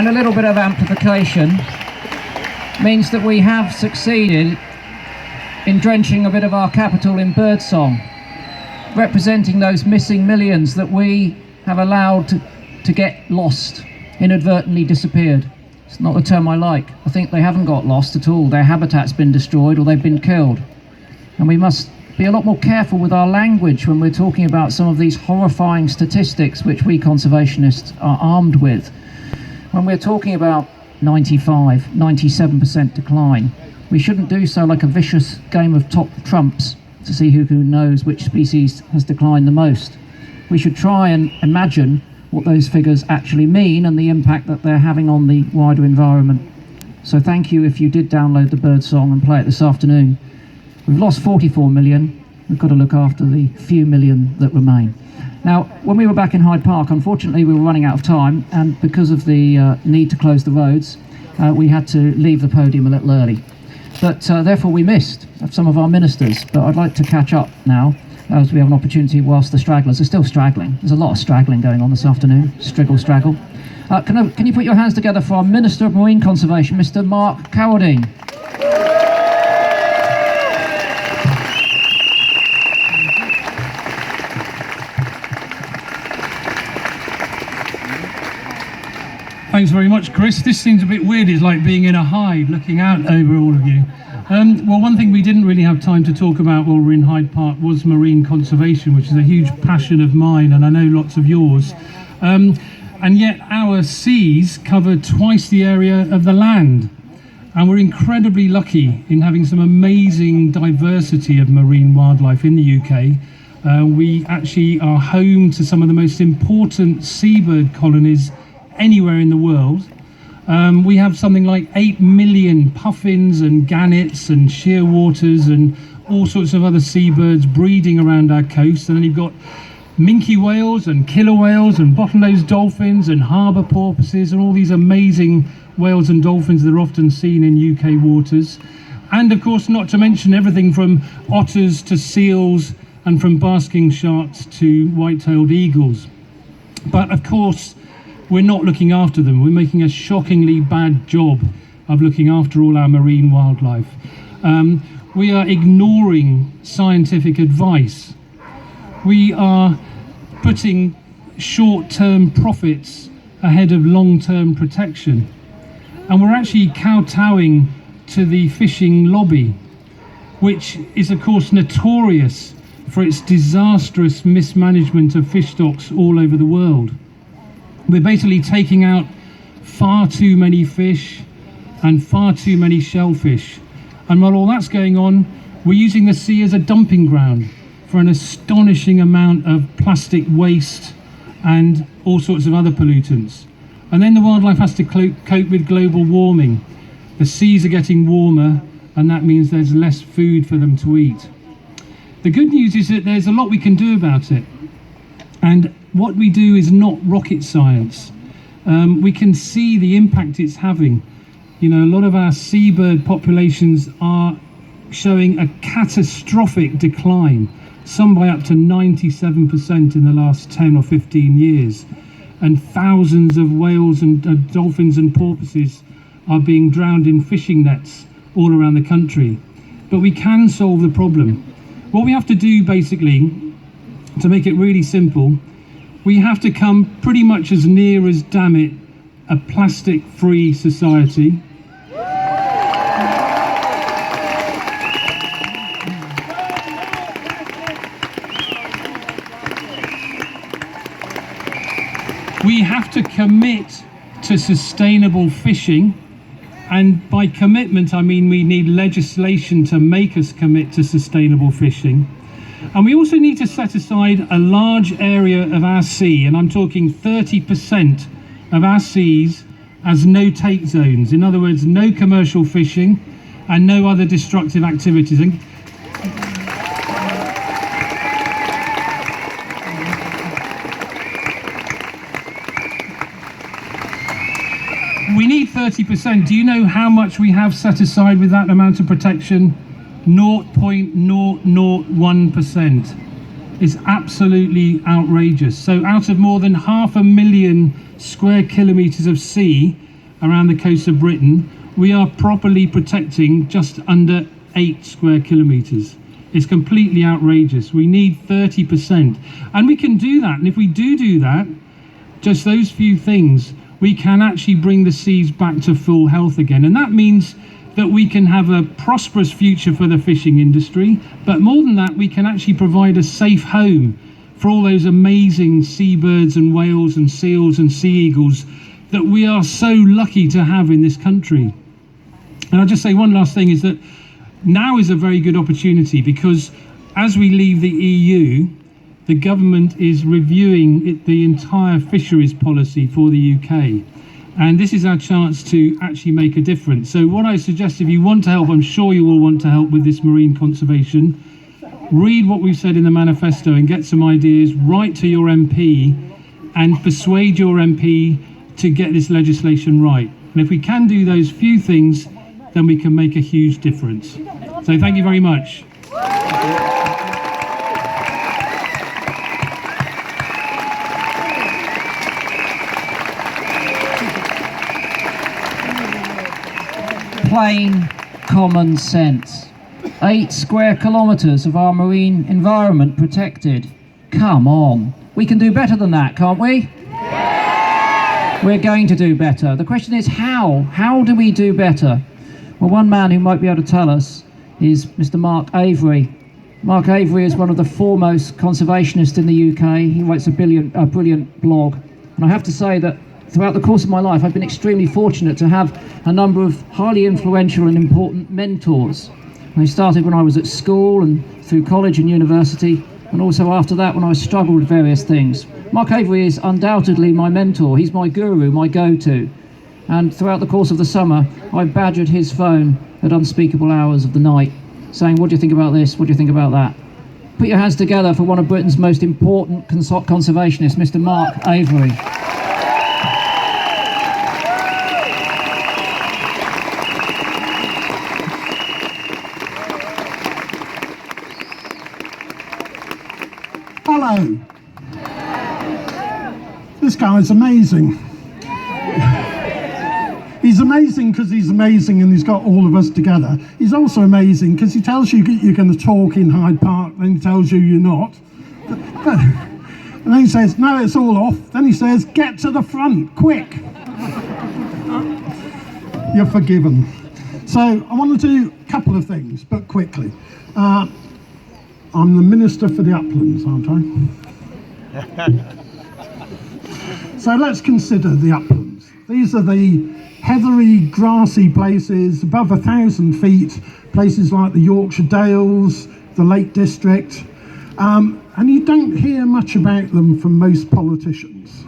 and a little bit of amplification means that we have succeeded in drenching a bit of our capital in birdsong, representing those missing millions that we have allowed to get lost, inadvertently disappeared. It's not the term I like. I think they haven't got lost at all. Their habitat's been destroyed or they've been killed. And we must be a lot more careful with our language when we're talking about some of these horrifying statistics which we conservationists are armed with. When we're talking about 95, 97% decline, we shouldn't do so like a vicious game of top trumps to see who knows which species has declined the most. We should try and imagine what those figures actually mean and the impact that they're having on the wider environment. So thank you if you did download the bird song and play it this afternoon. We've lost 44 million. We've got to look after the few million that remain. Now, when we were back in Hyde Park, unfortunately we were running out of time, and because of the need to close the roads, we had to leave the podium a little early. But therefore we missed some of our ministers. But I'd like to catch up now, as we have an opportunity whilst the stragglers are still straggling. There's a lot of straggling going on this afternoon. Striggle, straggle. Can you put your hands together for our Minister of Marine Conservation, Mr. Mark Cowardine? Thanks very much, Chris. This seems a bit weird. It's like being in a hive looking out over all of you. Well, one thing we didn't really have time to talk about while we're in Hyde Park was marine conservation, which is a huge passion of mine, and I know lots of yours. And yet our seas cover twice the area of the land. And we're incredibly lucky in having some amazing diversity of marine wildlife in the UK. We actually are home to some of the most important seabird colonies anywhere in the world. We have something like 8 million puffins and gannets and shearwaters and all sorts of other seabirds breeding around our coast. And then you've got minke whales and killer whales and bottlenose dolphins and harbour porpoises and all these amazing whales and dolphins that are often seen in UK waters. And of course, not to mention everything from otters to seals and from basking sharks to white-tailed eagles. But of course, we're not looking after them. We're making a shockingly bad job of looking after all our marine wildlife. We are ignoring scientific advice. We are putting short-term profits ahead of long-term protection. And we're actually kowtowing to the fishing lobby, which is of course notorious for its disastrous mismanagement of fish stocks all over the world. We're basically taking out far too many fish and far too many shellfish. And while all that's going on, we're using the sea as a dumping ground for an astonishing amount of plastic waste and all sorts of other pollutants. And then the wildlife has to cope with global warming. The seas are getting warmer, and that means there's less food for them to eat. The good news is that there's a lot we can do about it. And what we do is not rocket science. We can see the impact it's having. You know, a lot of our seabird populations are showing a catastrophic decline, some by up to 97% in the last 10 or 15 years. And thousands of whales and dolphins and porpoises are being drowned in fishing nets all around the country. But we can solve the problem. What we have to do, basically, to make it really simple, we have to come pretty much as near as, damn it, a plastic-free society. We have to commit to sustainable fishing, and by commitment I mean we need legislation to make us commit to sustainable fishing. And we also need to set aside a large area of our sea, and I'm talking 30% of our seas, as no-take zones. In other words, no commercial fishing and no other destructive activities. We need 30%. Do you know how much we have set aside with that amount of protection? 0.001%. It's absolutely outrageous. So out of more than 500,000 square kilometres of sea, around the coast of Britain, we are properly protecting just under 8 square kilometres. It's completely outrageous. We need 30%. And we can do that. And if we do that, just those few things, we can actually bring the seas back to full health again. And that means that we can have a prosperous future for the fishing industry. But more than that, we can actually provide a safe home for all those amazing seabirds and whales and seals and sea eagles that we are so lucky to have in this country. And I'll just say one last thing, is that now is a very good opportunity, because as we leave the EU, the government is reviewing the entire fisheries policy for the UK. And this is our chance to actually make a difference. So what I suggest, if you want to help, I'm sure you will want to help with this marine conservation, read what we've said in the manifesto and get some ideas, write to your MP and persuade your MP to get this legislation right. And if we can do those few things, then we can make a huge difference. So thank you very much. Plain common sense. 8 square kilometres of our marine environment protected. Come on. We can do better than that, can't we? Yeah! We're going to do better. The question is how? How do we do better? Well, one man who might be able to tell us is Mr. Mark Avery. Mark Avery is one of the foremost conservationists in the UK. He writes a brilliant blog. And I have to say that throughout the course of my life, I've been extremely fortunate to have a number of highly influential and important mentors. I started when I was at school and through college and university, and also after that when I struggled with various things. Mark Avery is undoubtedly my mentor. He's my guru, my go-to. And throughout the course of the summer, I badgered his phone at unspeakable hours of the night, saying, what do you think about this? What do you think about that? Put your hands together for one of Britain's most important conservationists, Mr. Mark Avery. Hello. This guy's amazing. He's amazing because he's amazing and he's got all of us together. He's also amazing because he tells you you're going to talk in Hyde Park, then he tells you you're not. And then he says, no, it's all off. Then he says, get to the front, quick. You're forgiven. So I want to do a couple of things, but quickly. I'm the Minister for the Uplands, aren't I? So let's consider the uplands. These are the heathery, grassy places above 1,000 feet, places like the Yorkshire Dales, the Lake District, and you don't hear much about them from most politicians.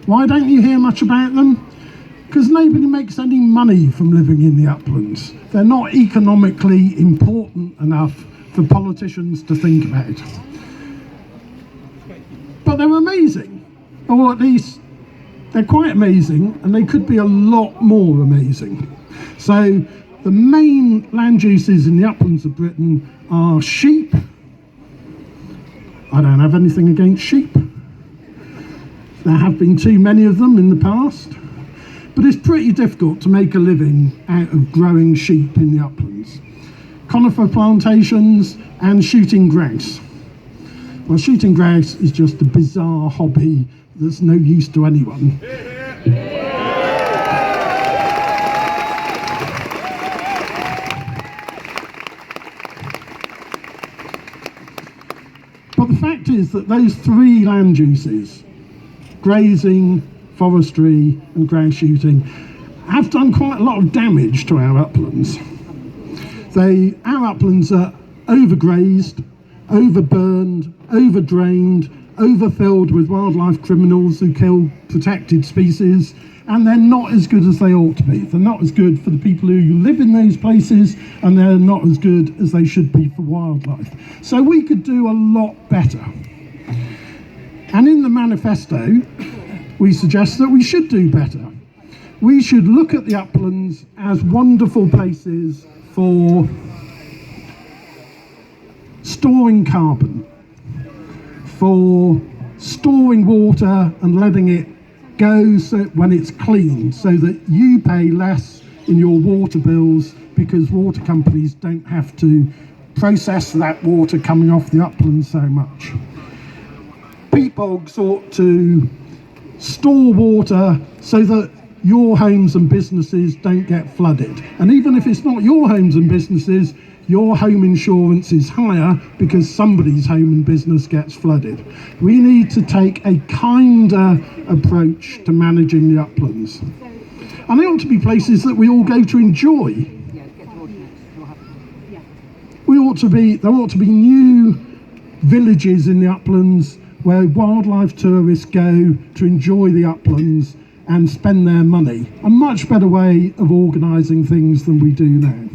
Why don't you hear much about them? Because nobody makes any money from living in the uplands. They're not economically important enough for politicians to think about. But they're amazing, or at least they're quite amazing, and they could be a lot more amazing. So the main land uses in the uplands of Britain are sheep. I don't have anything against sheep. There have been too many of them in the past, but it's pretty difficult to make a living out of growing sheep in the uplands. Conifer plantations and shooting grouse. Well, shooting grouse is just a bizarre hobby that's no use to anyone. But the fact is that those three land uses, grazing, forestry and grouse shooting, have done quite a lot of damage to our uplands. Our uplands are overgrazed, overburned, overdrained, overfilled with wildlife criminals who kill protected species, and they're not as good as they ought to be. They're not as good for the people who live in those places, and they're not as good as they should be for wildlife. So we could do a lot better. And in the manifesto, we suggest that we should do better. We should look at the uplands as wonderful places for storing carbon, for storing water and letting it goes when it's clean, so that you pay less in your water bills because water companies don't have to process that water coming off the uplands so much. Peat bogs ought to store water so that your homes and businesses don't get flooded. And even if it's not your homes and businesses, your home insurance is higher because somebody's home and business gets flooded. We need to take a kinder approach to managing the uplands. And they ought to be places that we all go to enjoy. There ought to be new villages in the uplands where wildlife tourists go to enjoy the uplands and spend their money. A much better way of organising things than we do now.